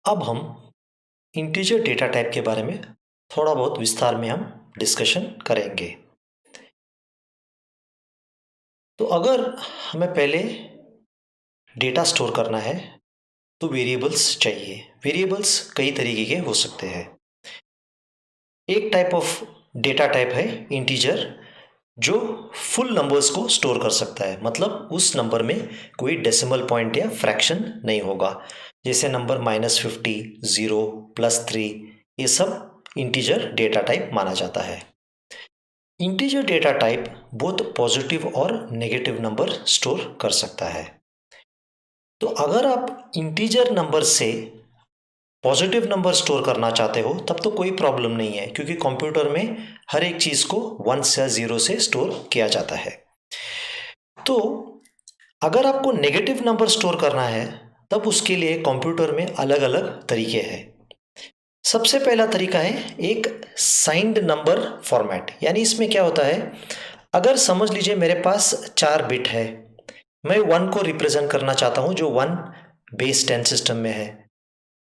अब हम integer data type के बारे में थोड़ा बहुत विस्तार में हम डिस्कशन करेंगे। तो अगर हमें पहले डेटा स्टोर करना है तो वेरिएबल्स चाहिए। वेरिएबल्स कई तरीके के हो सकते हैं। एक टाइप ऑफ डेटा टाइप है इंटीजर, जो फुल नंबर्स को स्टोर कर सकता है, मतलब उस नंबर में कोई डेसिमल पॉइंट या फ्रैक्शन नहीं होगा। जैसे नंबर -50, 0, +3, ये सब इंटीजर डेटा टाइप माना जाता है। Integer data type both positive और नेगेटिव नंबर स्टोर कर सकता है। तो अगर आप इंटीजर नंबर से पॉजिटिव नंबर स्टोर करना चाहते हो तब तो कोई प्रॉब्लम नहीं है, क्योंकि कंप्यूटर में हर एक चीज़ को 1 या 0 से स्टोर किया जाता है। तो अगर आपको नेगेटिव नंबर स्टोर करना है तब उसके लिए कंप्यूटर में अलग अलग तरीके हैं। सबसे पहला तरीका है एक साइंड नंबर फॉर्मेट। यानी इसमें क्या होता है, अगर समझ लीजिए मेरे पास 4 बिट है, मैं 1 को रिप्रेजेंट करना चाहता हूं जो 1 बेस 10 सिस्टम में है,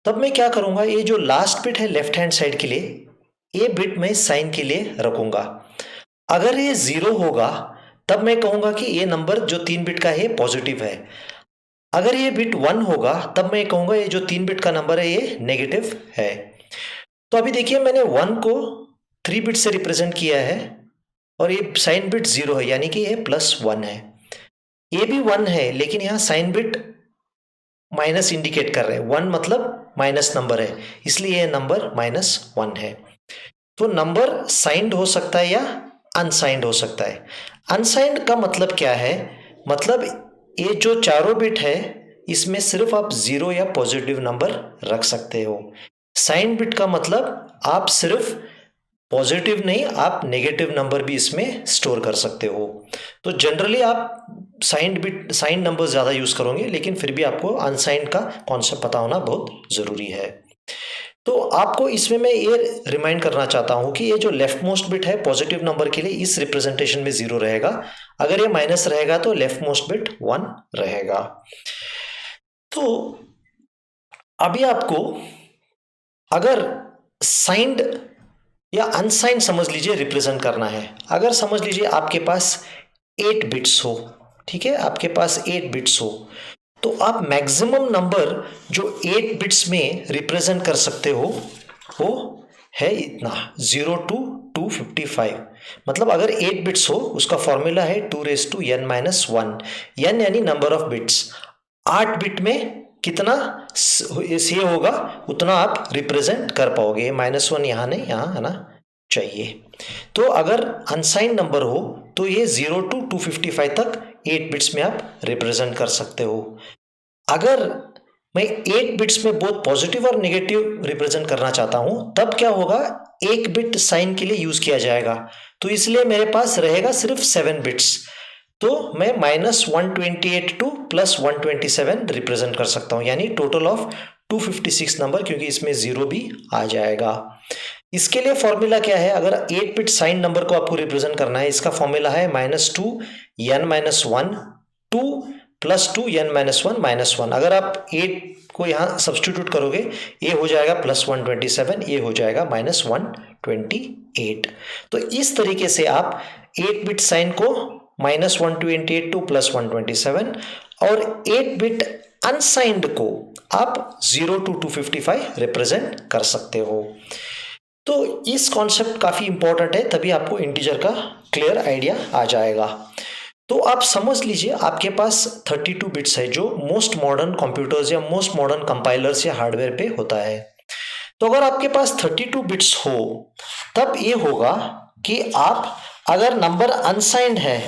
तब मैं क्या करूंगा, ये जो लास्ट बिट है लेफ्ट हैंड साइड के लिए, ये बिट मैं साइन के लिए रखूंगा। अगर ये 0 होगा तब मैं कहूंगा कि ये नंबर जो 3 बिट का है पॉजिटिव है। अगर ये बिट 1 होगा तब मैं कहूंगा ये जो 3 बिट का नंबर है ये नेगेटिव है। तो अभी देखिए मैंने 1 को 3 बिट से रिप्रेजेंट किया है और ये साइन बिट 0 है, यानी कि ये +1 है। ये भी 1 है लेकिन यहाँ साइन बिट माइनस इंडिकेट कर रहे हैं, 1 मतलब माइनस नंबर है, इसलिए ये नंबर -1 है। तो नंबर साइंड हो सकता है या अनसाइंड हो सकता है। अनसाइंड का मतलब क्या है, मतलब ये जो चारों बिट है इसमें सिर्फ आप 0 या पॉजिटिव नंबर रख सकते हो। साइंड बिट का मतलब आप सिर्फ पॉजिटिव नहीं, आप नेगेटिव नंबर भी इसमें स्टोर कर सकते हो। तो जनरली आप साइंड नंबर ज़्यादा यूज़ करोगे, लेकिन फिर भी आपको अनसाइंड का कॉन्सेप्ट पता होना बहुत ज़रूरी है। तो आपको इसमें मैं ये रिमाइंड करना चाहता हूँ कि ये जो लेफ्ट मोस्ट बिट है पॉजिटिव नंबर के लिए, इस रिप्रेजेंटेशन में 0 रहेगा। अगर ये माइनस रहेगा तो लेफ्ट मोस्ट बिट 1 रहेगा। तो अभी आपको अगर साइंड या अनसाइंड समझ लीजिए रिप्रेजेंट करना है। अगर समझ लीजिए आपके पास 8 बिट्स हो, ठीक है, आपके पास 8 बिट्स हो, तो आप मैक्सिमम नंबर जो 8 बिट्स में रिप्रेजेंट कर सकते हो वो है इतना, 0 to 255। मतलब अगर 8 बिट्स हो उसका फॉर्मूला है 2n-1। n यानी नंबर ऑफ बिट्स। 8 बिट में कितना ये होगा उतना आप रिप्रेजेंट कर पाओगे। -1 यहाँ नहीं, यहाँ आना चाहिए। तो अगर अनसाइंड नंबर हो तो ये 0 to 255 तक 8 बिट्स में आप रिप्रेजेंट कर सकते हो। अगर मैं 8 बिट्स में बहुत पॉजिटिव और नेगेटिव रिप्रेजेंट करना चाहता हूं तब क्या होगा, एक बिट साइन के लिए यूज किया जाएगा, तो इसलिए मेरे पास रहेगा सिर्फ 7 बिट्स। तो मैं -128 टू +127 रिप्रेजेंट कर सकता हूं, यानी टोटल ऑफ 256 नंबर, क्योंकि इसमें 0 भी आ जाएगा। इसके लिए फॉर्मूला क्या है, अगर 8 बिट साइन नंबर को आपको रिप्रेजेंट करना है, इसका फॉर्मूला है -2n-1 2 +2n-1 -1। अगर आप 8 को यहाँ सब्सटीट्यूट करोगे ये हो जाएगा +127, ये हो जाएगा -128। तो इस तरीके से आप 8 बिट साइन को -128 टू +127 और 8 बिट अनसाइंड को आप 0 to 255 रिप्रेजेंट कर सकते हो। तो इस कॉन्सेप्ट काफी इंपॉर्टेंट है, तभी आपको इंटीजर का क्लियर आइडिया आ जाएगा। तो आप समझ लीजिए आपके पास 32 बिट्स है, जो मोस्ट मॉडर्न कंप्यूटर्स या मोस्ट मॉडर्न कंपाइलर्स या हार्डवेयर पे होता है। तो अगर आपके पास 32 बिट्स हो तब ये होगा कि आप अगर नंबर अनसाइंड है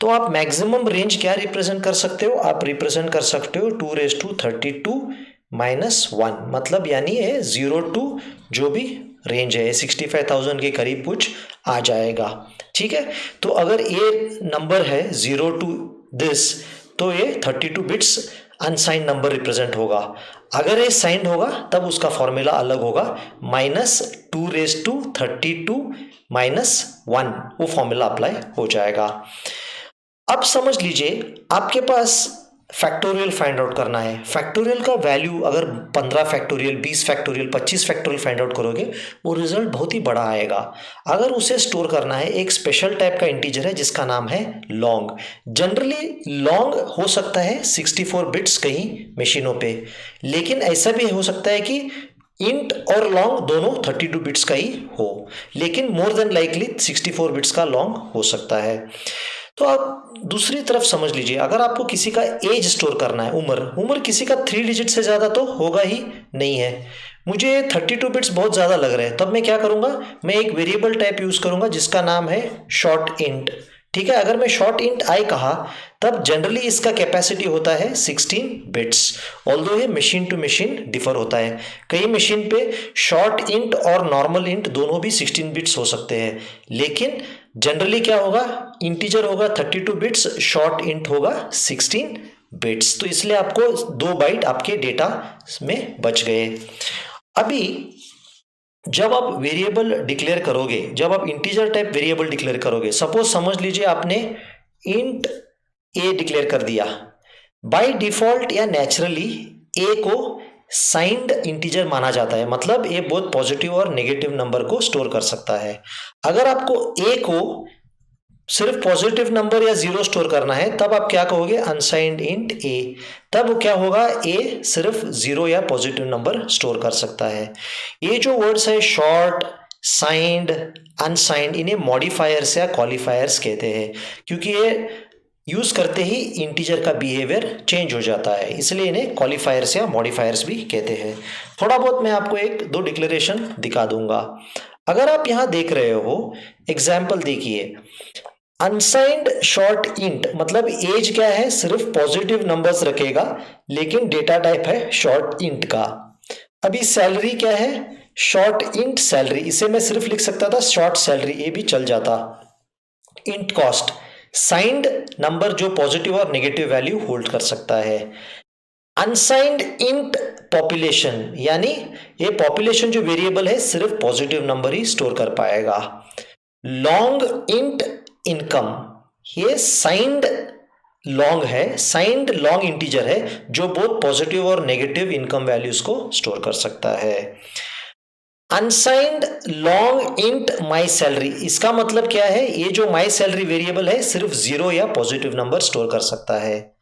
तो आप मैक्सिमम रेंज क्या रिप्रेजेंट कर सकते हो, आप रिप्रेजेंट कर सकते हो 2^32 - 1, मतलब यानी है 0 to जो भी रेंज है 65,000 के करीब कुछ आ जाएगा। ठीक है, तो अगर ये नंबर है 0 to दिस, तो ये 32 बिट्स अनसाइंड नंबर रिप्रेजेंट होगा। अगर ये साइंड होगा तब उसका फॉर्मूला अलग होगा, -2^32 - 1, वो फॉर्मूला अप्लाई हो जाएगा। अब समझ लीजिए आपके पास फैक्टोरियल फाइंड आउट करना है। फैक्टोरियल का वैल्यू अगर 15 factorial, 20 factorial, 25 factorial find out करोगे वो रिजल्ट बहुत ही बड़ा आएगा। अगर उसे स्टोर करना है, एक स्पेशल टाइप का इंटीजर है जिसका नाम है लॉन्ग। जनरली लॉन्ग हो सकता है 64 बिट्स कहीं मशीनों पे, लेकिन ऐसा भी हो सकता है कि इंट और लॉन्ग दोनों 32 बिट्स का ही हो, लेकिन मोर देन लाइकली 64 बिट्स का लॉन्ग हो सकता है। तो आप दूसरी तरफ समझ लीजिए, अगर आपको किसी का एज स्टोर करना है, उम्र किसी का 3 डिजिट से ज़्यादा तो होगा ही नहीं है। मुझे 32 बिट्स बहुत ज़्यादा लग रहे हैं, तब मैं क्या करूँगा, मैं एक वेरिएबल टाइप यूज़ करूँगा जिसका नाम है शॉर्ट इंट। ठीक है, अगर मैं शॉर्ट इंट आई कहा तब जनरली इसका कैपेसिटी होता है 16 बिट्स, ऑल्दो ये मशीन टू मशीन डिफर होता है। कई मशीन पे शॉर्ट इंट और नॉर्मल इंट दोनों भी 16 बिट्स हो सकते हैं, लेकिन जनरली क्या होगा, इंटीजर होगा 32 बिट्स, शॉर्ट इंट होगा 16 बिट्स। तो इसलिए आपको 2 बाइट आपके डेटा में बच गए। अभी जब आप वेरिएबल डिक्लेयर करोगे, जब आप इंटीजर टाइप वेरिएबल डिक्लेयर करोगे, सपोज समझ लीजिए आपने इंट ए डिक्लेयर कर दिया, बाय डिफॉल्ट या नेचुरली ए को साइंड इंटीजर माना जाता है, मतलब ए बहुत पॉजिटिव और नेगेटिव नंबर को स्टोर कर सकता है। अगर आपको ए को सिर्फ पॉजिटिव नंबर या जीरो स्टोर करना है तब आप क्या कहोगे, अनसाइंड इंट ए। तब क्या होगा, ए सिर्फ जीरो या पॉजिटिव नंबर स्टोर कर सकता है। ये जो वर्ड्स है शॉर्ट, साइंड, अनसाइंड, इन्हें मॉडिफायर्स या क्वालिफायर्स कहते हैं, क्योंकि ये यूज करते ही इंटीजर का बिहेवियर चेंज हो जाता है, इसलिए इन्हें क्वालिफायर्स या मॉडिफायर्स भी कहते हैं। थोड़ा बहुत मैं आपको 1-2 डिक्लेरेशन दिखा दूंगा। अगर आप यहां देख रहे हो, एग्जाम्पल देखिए, अनसाइंड शॉर्ट इंट मतलब एज क्या है, सिर्फ पॉजिटिव नंबर्स रखेगा, लेकिन डेटा टाइप है शॉर्ट इंट का। अभी सैलरी क्या है, शॉर्ट इंट सैलरी, इसे मैं सिर्फ लिख सकता था शॉर्ट सैलरी, ये भी चल जाता। इंट कॉस्ट, साइंड नंबर जो पॉजिटिव और नेगेटिव वैल्यू होल्ड कर सकता है। अनसाइंड इंट पॉपुलेशन, यानी ये पॉपुलेशन जो वेरिएबल है सिर्फ पॉजिटिव नंबर ही स्टोर कर पाएगा। लॉन्ग इंट इनकम, ये साइंड लॉन्ग है, साइंड लॉन्ग इंटीजर है जो बोथ पॉजिटिव और नेगेटिव इनकम वैल्यूज को स्टोर कर सकता है। Unsigned long int my salary, इसका मतलब क्या है, ये जो माई सैलरी वेरिएबल है सिर्फ जीरो या पॉजिटिव नंबर स्टोर कर सकता है।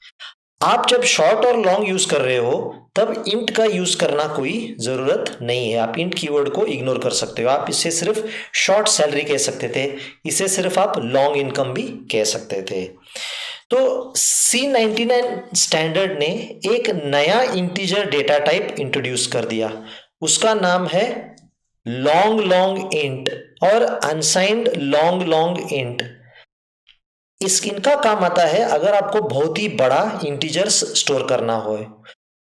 आप जब शॉर्ट और लॉन्ग यूज कर रहे हो तब इंट का यूज करना कोई जरूरत नहीं है, आप इंट कीवर्ड को इग्नोर कर सकते हो। आप इसे सिर्फ शॉर्ट सैलरी कह सकते थे, इसे सिर्फ आप लॉन्ग इनकम भी कह सकते थे। तो C99 स्टैंडर्ड ने एक नया इंटीजर डेटा टाइप इंट्रोड्यूस कर दिया, उसका नाम है लॉन्ग लॉन्ग इंट और अनसाइंड लॉन्ग लॉन्ग इंट। इनका काम आता है अगर आपको बहुत ही बड़ा इंटीजर्स स्टोर करना हो,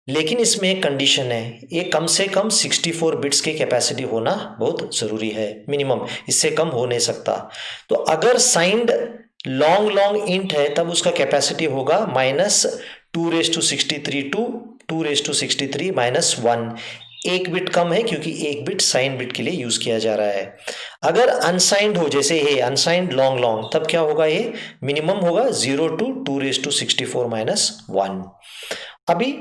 लेकिन इसमें एक कंडीशन है, ये कम से कम 64 बिट्स की कैपेसिटी होना बहुत ज़रूरी है, मिनिमम, इससे कम हो नहीं सकता। तो अगर साइंड लॉन्ग लॉन्ग इंट है तब उसका कैपेसिटी होगा -2⁻63 टू 2⁻63 -1, एक बिट कम है क्योंकि एक बिट साइन बिट के लिए यूज किया जा रहा है। अगर अनसाइंड हो, जैसे ये अनसाइंड लॉन्ग लॉन्ग, तब क्या होगा, ये मिनिमम होगा 0 to 2⁻64 -1। अभी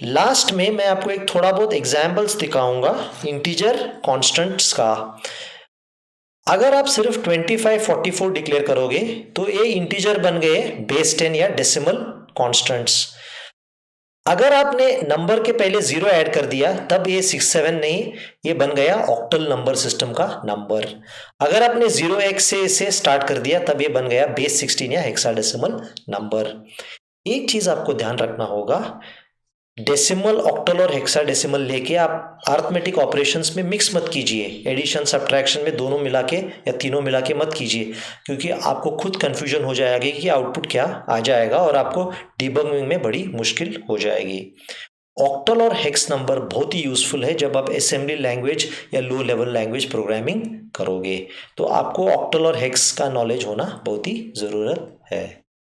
लास्ट में मैं आपको एक थोड़ा बहुत एग्जाम्पल्स दिखाऊंगा इंटीजर कॉन्स्टेंट्स का। अगर आप सिर्फ 25, 44 डिक्लेयर करोगे तो ये इंटीजर बन गए बेस 10 या डेसिमल कॉन्स्टेंट्स। अगर आपने नंबर के पहले 0 ऐड कर दिया तब ये 67 नहीं, ये बन गया ऑक्टल नंबर सिस्टम का नंबर। अगर आपने 0x से इसे स्टार्ट कर दिया तब ये बन गया बेस 16 या हेक्साडेसिमल नंबर। एक चीज आपको ध्यान रखना होगा, डेसिमल, ऑक्टल और हेक्साडेसिमल लेके आप अरिथमेटिक ऑपरेशंस में मिक्स मत कीजिए, एडिशन सब्ट्रैक्शन में दोनों मिला के या तीनों मिला के मत कीजिए, क्योंकि आपको खुद कंफ्यूजन हो जाएगी कि आउटपुट क्या आ जाएगा और आपको डिबगिंग में बड़ी मुश्किल हो जाएगी। ऑक्टल और हेक्स नंबर बहुत ही यूजफुल है जब आप असेंबली लैंग्वेज या लो लेवल लैंग्वेज प्रोग्रामिंग करोगे, तो आपको ऑक्टल और हेक्स का नॉलेज होना बहुत ही ज़रूरत है।